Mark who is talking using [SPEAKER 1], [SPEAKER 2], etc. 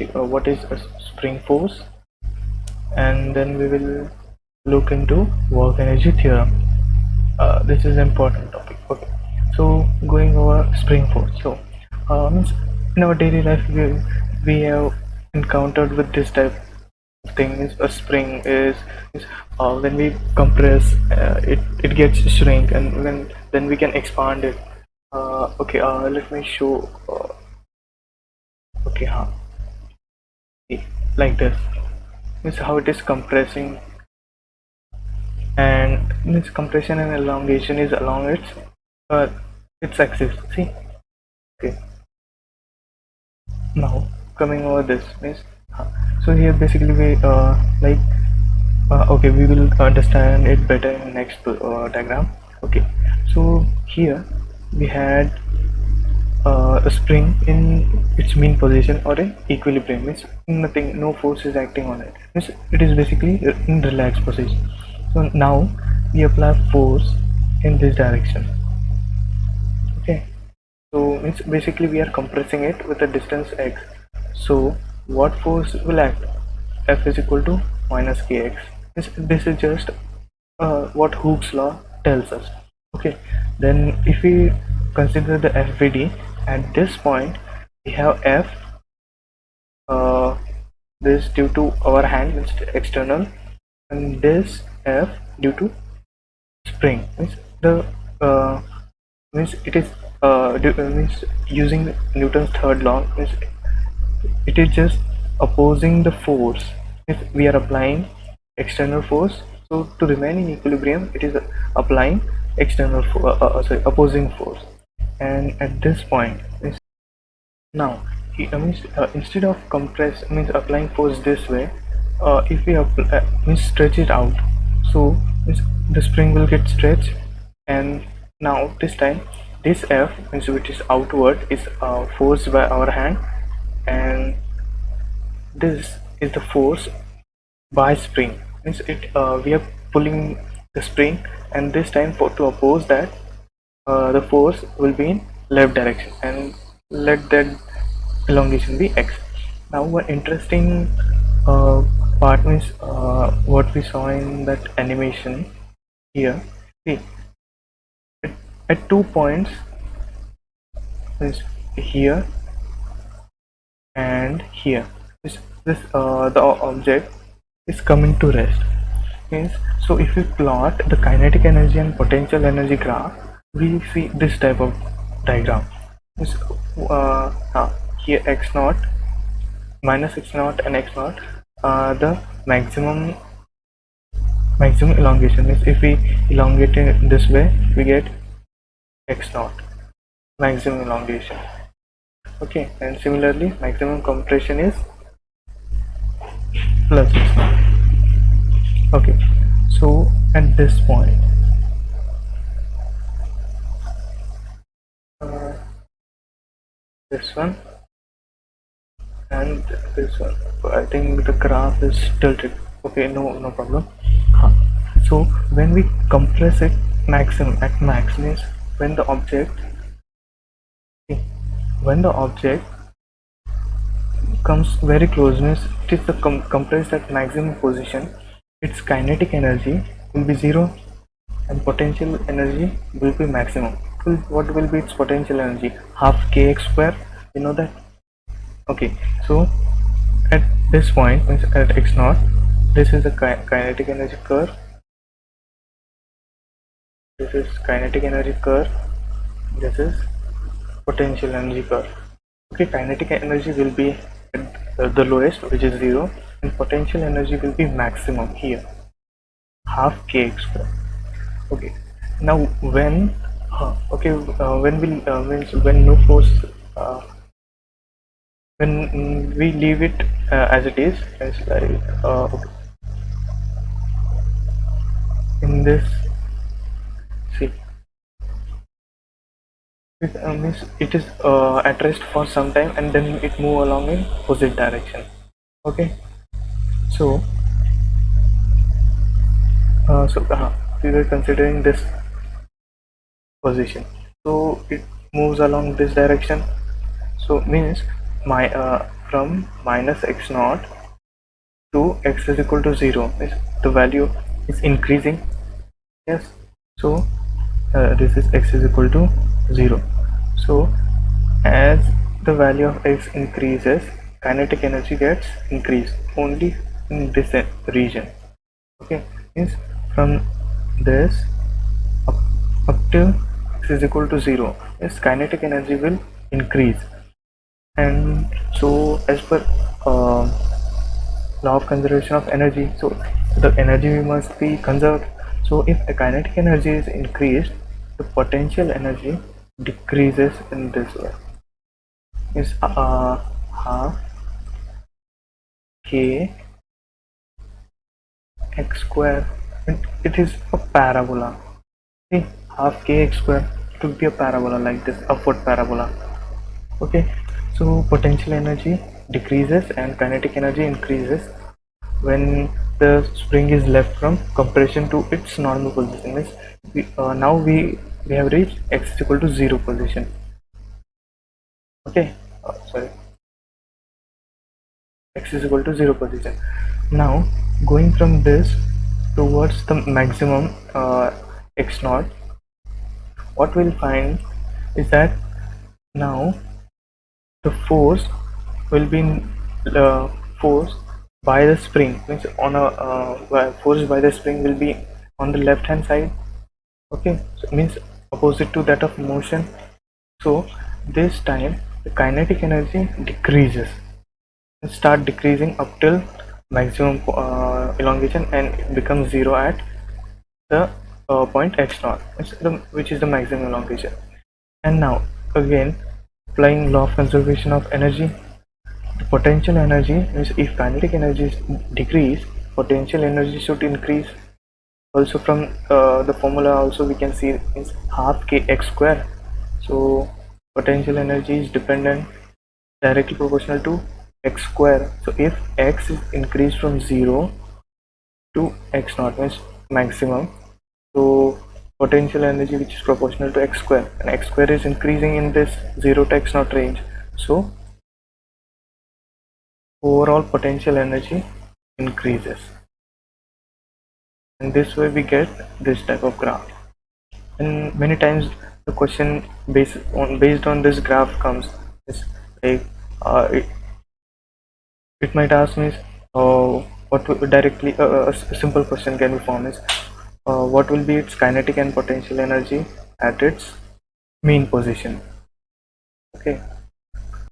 [SPEAKER 1] what is a spring force, and then we will look into work energy theorem. This is an important topic. Okay, so going over spring force. So means in our daily life we have encountered with this type of thing. Is a spring is when we compress, it gets shrink, and when then we can expand it. Okay, let me show. Okay, like this. This is how it is compressing, and this compression and elongation is along uh, its axis. See, okay. Now coming over this means, so here basically we like okay, we will understand it better in next diagram. Okay, so here we had a spring in its mean position or a equilibrium, means nothing, no force is acting on it, means it is basically in relaxed position. So now we apply force in this direction. Okay, so means basically we are compressing it with a distance x. So what force will act? F is equal to minus kx. This is just what Hooke's law tells us. Okay, then if we consider the FVD at this point, we have F, this due to our hand, means external, and this F due to spring, means the means it is means using Newton's third law, means it is just opposing the force. If we are applying external force, so to remain in equilibrium it is applying sorry, opposing force. And at this point now means instead of compress, means applying force this way, if we means stretch it out, so means the spring will get stretched, and now this time this F, means which is outward, is forced by our hand, and this is the force by spring, means it we are pulling the spring, and this time for to oppose that, the force will be in left direction, and let that elongation be x. Now one interesting part means what we saw in that animation here. See, at 2 points, is here and here, this the object is coming to rest, means, so if we plot the kinetic energy and potential energy graph, we see this type of diagram. Means, here x naught, minus x naught, and x naught, the maximum elongation, means if we elongate it this way, we get x naught, maximum elongation. Okay, and similarly maximum compression is plus x naught. Okay, so at this point, this one and this one, I think the graph is tilted. Okay, no problem. So when we compress it maximum at max, means when the object comes very close, means it is the compressed at maximum position, its kinetic energy will be 0 and potential energy will be maximum. What will be its potential energy? Half kx square, you know that. Okay, so at this point, means at x naught, this is the kinetic energy curve, this is kinetic energy curve, this is potential energy curve. Okay, kinetic energy will be at the lowest, which is 0, and potential energy will be maximum here, half kx square. Okay, now when when we means when no force, when we leave it as it is, it's like okay, in this, see, it means it is at rest for some time, and then it move along in opposite direction. Okay, so we were considering this position, so it moves along this direction, so means my from minus x naught to x is equal to 0, means the value is increasing. Yes, so this is x is equal to 0. So as the value of x increases, kinetic energy gets increased only in this region. Okay, means from this up, up till x is equal to 0, yes, kinetic energy will increase. And so as per uh, law of conservation of energy, so the energy must be conserved. So if the kinetic energy is increased, the potential energy decreases in this way. Is half k x square. It is a parabola. Okay, half k x square, it would be a parabola like this, upward parabola. Okay, so potential energy decreases and kinetic energy increases when the spring is left from compression to its normal position. Means now we have reached x is equal to 0 position. Okay, sorry, x is equal to 0 position. Now going from this towards the maximum x naught, what we'll find is that now the force will be force by the spring, means on a force by the spring will be on the left hand side. Okay, so it means opposite to that of motion. So this time the kinetic energy decreases and start decreasing up till maximum elongation, and it becomes 0 at the point x naught, which is the maximum elongation. And now again, applying law of conservation of energy, the potential energy means if kinetic energy is decrease, potential energy should increase. Also from the formula also we can see is half k x square. So potential energy is dependent, directly proportional to x square. So if x is increased from 0 to x naught, means maximum, so potential energy which is proportional to x square, and x square is increasing in this 0 to x naught range, so overall potential energy increases. And this way we get this type of graph. And many times the question based on this graph comes is like it might ask me directly a simple question can be formed is what will be its kinetic and potential energy at its mean position. Okay,